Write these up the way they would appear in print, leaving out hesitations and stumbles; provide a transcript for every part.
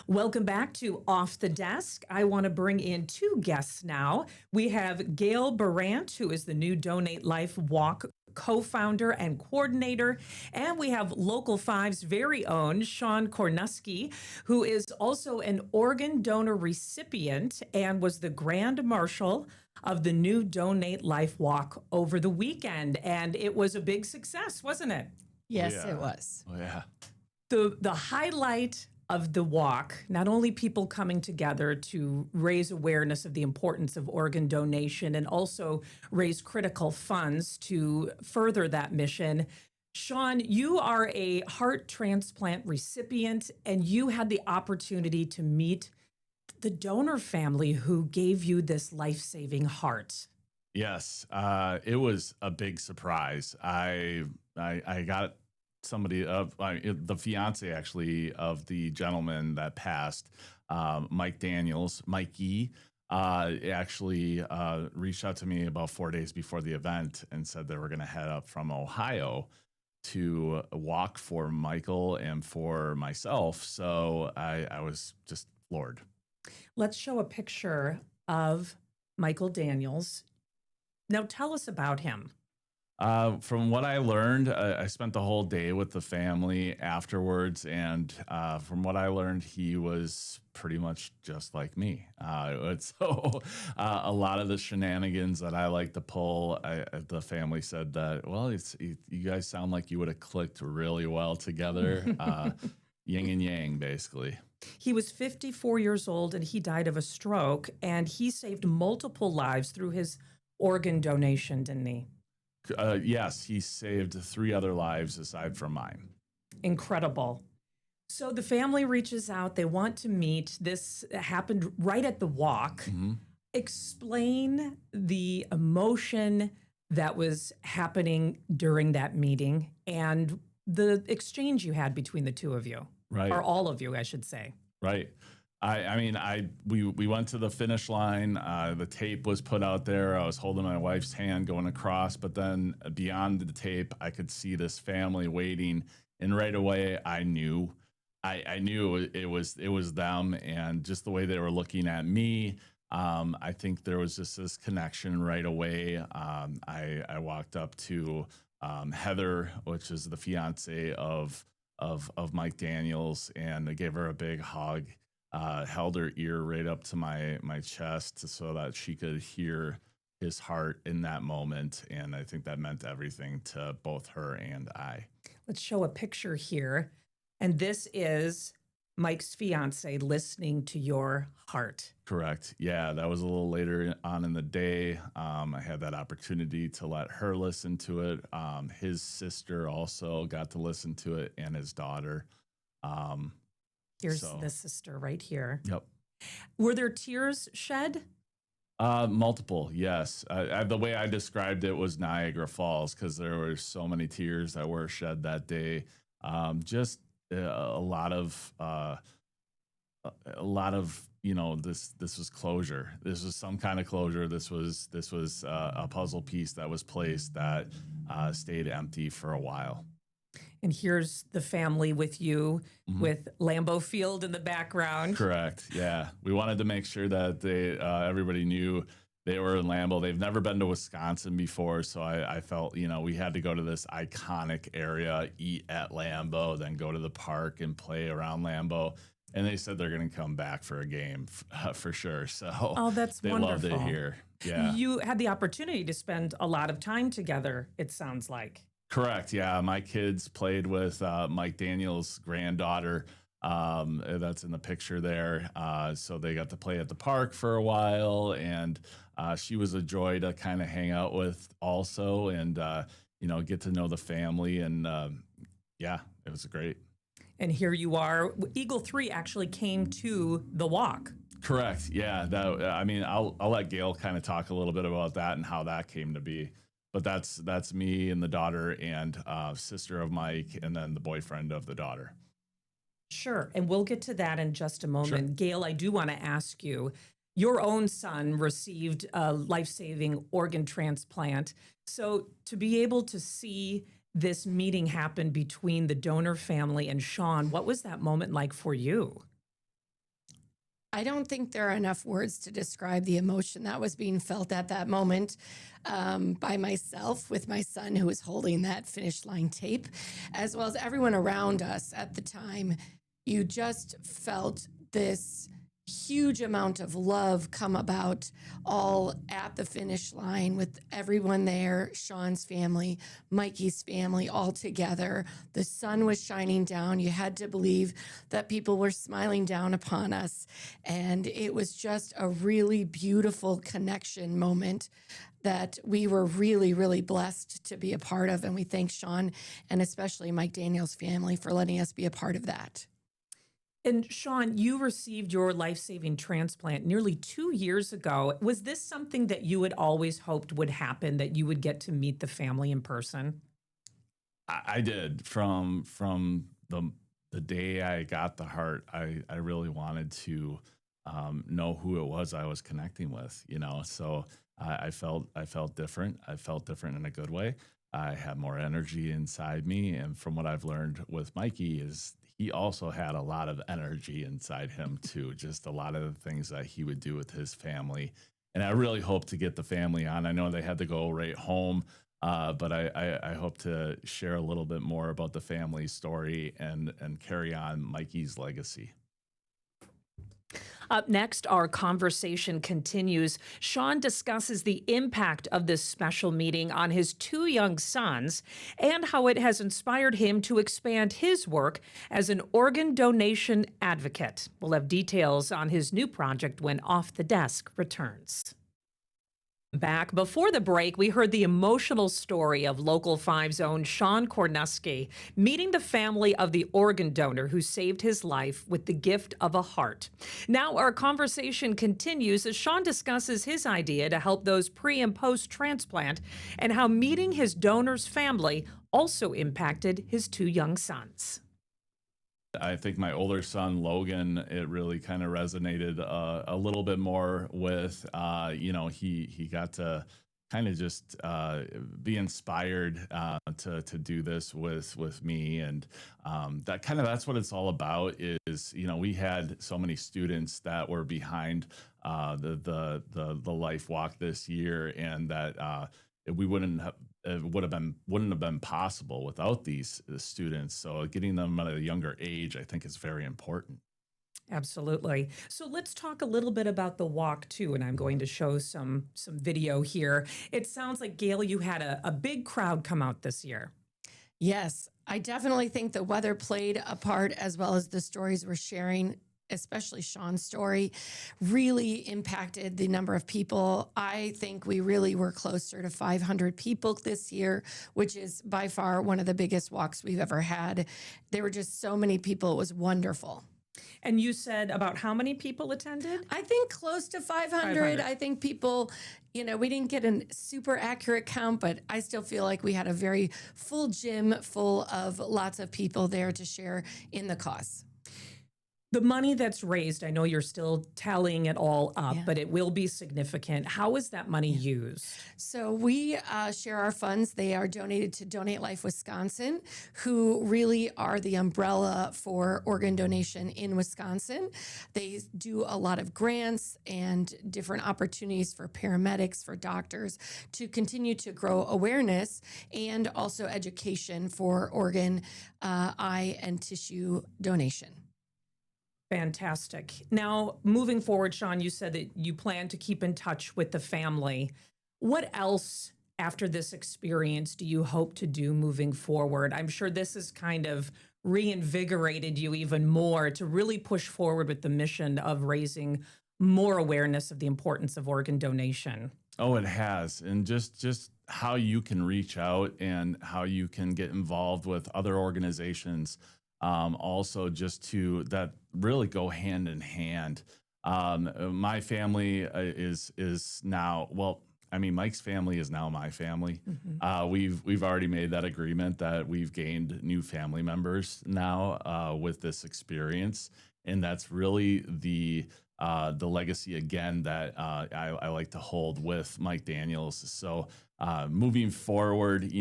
Welcome back to Off the Desk. I want to bring in two guests now. We have Gail Barant, who is the new Donate Life Walk co-founder and coordinator. And we have Local 5's very own Shaun Kornusky, who is also an organ donor recipient and was the Grand Marshal of the new Donate Life Walk over the weekend. And it was a big success, wasn't it? Yes, Yeah. it was. Oh, yeah. The highlight of the walk, not only people coming together to raise awareness of the importance of organ donation and also raise critical funds to further that mission. Shaun, you are a heart transplant recipient, and you had the opportunity to meet the donor family who gave you this life-saving heart. Yes. It was a big surprise. I got somebody the fiance actually of the gentleman that passed, Mike Daniels, Mikey, actually reached out to me about 4 days before the event and said they were going to head up from Ohio to walk for Michael and for myself. So I was just floored. Let's show a picture of Michael Daniels. Now tell us about him. From what I learned, I spent the whole day with the family afterwards, and from what I learned, he was pretty much just like me. So a lot of the shenanigans that I like to pull, the family said that, well, you guys sound like you would have clicked really well together, yin and yang, basically. He was 54 years old, and he died of a stroke, and he saved multiple lives through his organ donation, didn't he? Yes, he saved 3 other lives aside from mine. Incredible. So the family reaches out. They want to meet. This happened right at the walk. Mm-hmm. Explain the emotion that was happening during that meeting and the exchange you had between the two of you, Right. or all of you, I should say. Right. We went to the finish line. The tape was put out there. I was holding my wife's hand going across, but then beyond the tape, I could see this family waiting. And right away, I knew it was them, and just the way they were looking at me. I think there was just this connection right away. I walked up to Heather, which is the fiance of Mike Daniels, and I gave her a big hug. Held her ear right up to my chest so that she could hear his heart in that moment. And I think that meant everything to both her and I. Let's show a picture here. And this is Mike's fiance listening to your heart. Correct. Yeah, that was a little later on in the day. I had that opportunity to let her listen to it. His sister also got to listen to it, and his daughter. Here's the sister right here. Yep. Were there tears shed? Multiple, yes. The way I described it was Niagara Falls, because there were so many tears that were shed that day. Just a lot of this was closure. This was some kind of closure. This was a puzzle piece that was placed that stayed empty for a while. And here's the family with you, mm-hmm. with Lambeau Field in the background. Correct. Yeah. We wanted to make sure that everybody knew they were in Lambeau. They've never been to Wisconsin before. So I felt, we had to go to this iconic area, eat at Lambeau, then go to the park and play around Lambeau. And they said they're going to come back for a game for sure. So that's they wonderful. loved it here. Yeah. You had the opportunity to spend a lot of time together, it sounds like. Correct. Yeah. My kids played with Mike Daniels' granddaughter. That's in the picture there. So they got to play at the park for a while, and she was a joy to kind of hang out with also, and, get to know the family. And yeah, it was great. And here you are. Eagle 3 actually came to the walk. Correct. Yeah. I'll let Gail kind of talk a little bit about that and how that came to be. But that's me and the daughter and sister of Mike, and then the boyfriend of the daughter. Sure. And we'll get to that in just a moment. Sure. Gail, I do want to ask you, your own son received a life-saving organ transplant. So to be able to see this meeting happen between the donor family and Shaun, what was that moment like for you? I don't think there are enough words to describe the emotion that was being felt at that moment by myself with my son who was holding that finish line tape, as well as everyone around us at the time. You just felt this huge amount of love come about all at the finish line with everyone there, Shaun's family, Mikey's family, all together. The sun was shining down. You had to believe that people were smiling down upon us. And it was just a really beautiful connection moment that we were really, really blessed to be a part of. And we thank Shaun and especially Mike Daniel's family for letting us be a part of that. And Shaun, you received your life-saving transplant nearly 2 years ago. Was this something that you had always hoped would happen, that you would get to meet the family in person? I did from the day I got the heart. I really wanted to know who it was I was connecting with, So I felt different. I felt different in a good way. I had more energy inside me, and from what I've learned with Mikey is he also had a lot of energy inside him too. Just a lot of the things that he would do with his family, and I really hope to get the family on. I know they had to go right home. But I hope to share a little bit more about the family story and carry on Mikey's legacy. Up next, our conversation continues. Shaun discusses the impact of this special meeting on his 2 young sons and how it has inspired him to expand his work as an organ donation advocate. We'll have details on his new project when Off the Desk returns. Back before the break, we heard the emotional story of Local 5's own Shaun Kornusky meeting the family of the organ donor who saved his life with the gift of a heart. Now our conversation continues as Shaun discusses his idea to help those pre- and post-transplant and how meeting his donor's family also impacted his 2 young sons. I think my older son, Logan, it really kind of resonated a little bit more with, he got to kind of just be inspired to do this with me. And that's what it's all about is, we had so many students that were behind the life walk this year, and that we wouldn't have been possible without these students. So getting them at a younger age, I think, is very important. Absolutely. So let's talk a little bit about the walk too, and I'm going to show some video here. It sounds like, Gail, you had a big crowd come out this year. Yes, I definitely think the weather played a part, as well as the stories we're sharing, especially Shaun's story, really impacted the number of people. I think we really were closer to 500 people this year, which is by far one of the biggest walks we've ever had. There were just so many people. It was wonderful. And you said about how many people attended? I think close to 500. I think people, we didn't get a super accurate count, but I still feel like we had a very full gym full of lots of people there to share in the cause. The money that's raised, I know you're still tallying it all up, but it will be significant. How is that money used? So we share our funds. They are donated to Donate Life Wisconsin, who really are the umbrella for organ donation in Wisconsin. They do a lot of grants and different opportunities for paramedics, for doctors, to continue to grow awareness and also education for organ, eye, and tissue donation. Fantastic. Now, moving forward, Shaun, you said that you plan to keep in touch with the family. What else after this experience do you hope to do moving forward? I'm sure this has kind of reinvigorated you even more to really push forward with the mission of raising more awareness of the importance of organ donation. Oh, it has. And just how you can reach out and how you can get involved with other organizations. Also just to that really go hand in hand. My family is now, Mike's family is now my family. Mm-hmm. We've already made that agreement that we've gained new family members now with this experience. And that's really the legacy again that I like to hold with Mike Daniels. So moving forward,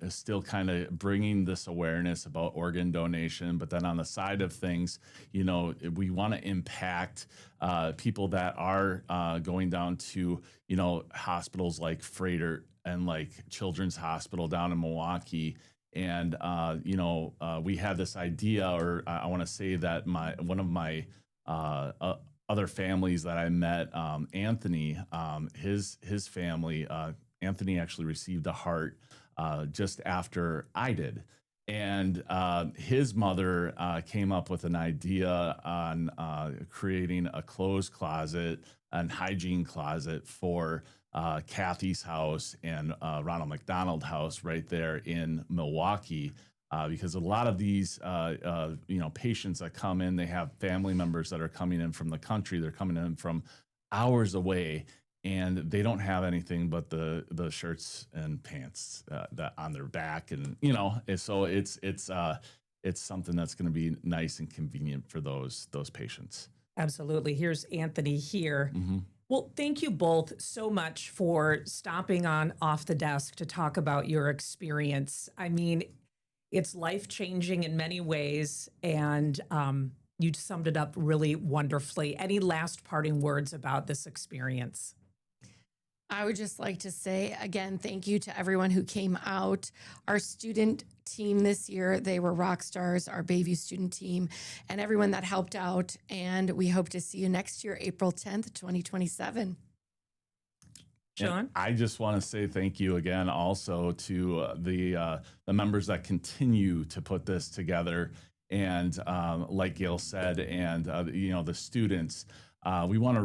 still kind of bringing this awareness about organ donation, but then on the side of things, we want to impact people that are going down to, hospitals like Freighter and like Children's Hospital down in Milwaukee. And, we had this idea, or I want to say that one of my other families that I met, Anthony, his family, Anthony actually received a heart just after I did. And his mother came up with an idea on creating a clothes closet and hygiene closet for Kathy's house and Ronald McDonald House right there in Milwaukee. Because a lot of these, patients that come in, they have family members that are coming in from the country. They're coming in from hours away, and they don't have anything but the shirts and pants that on their back, and so it's something that's going to be nice and convenient for those patients. Absolutely. Here's Anthony here. Mm-hmm. Well, thank you both so much for stopping on Off the Desk to talk about your experience. I mean, it's life-changing in many ways, and you summed it up really wonderfully. Any last parting words about this experience? I would just like to say, again, thank you to everyone who came out. Our student team this year, they were rock stars, our Bayview student team, and everyone that helped out. And we hope to see you next year, April 10th, 2027. Shaun? And I just want to say thank you again also to the members that continue to put this together. And like Gail said, and the students, we want to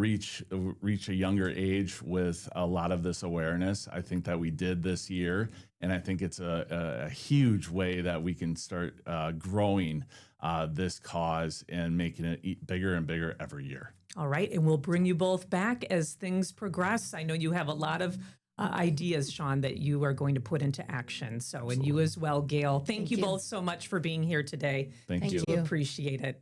reach a younger age with a lot of this awareness. I think that we did this year, and I think it's a huge way that we can start growing this cause and making it bigger and bigger every year. All right, and we'll bring you both back as things progress. I know you have a lot of ideas, Shaun, that you are going to put into action. So, Absolutely. And you as well, Gail. Thank you both so much for being here today. Thank you. Appreciate it.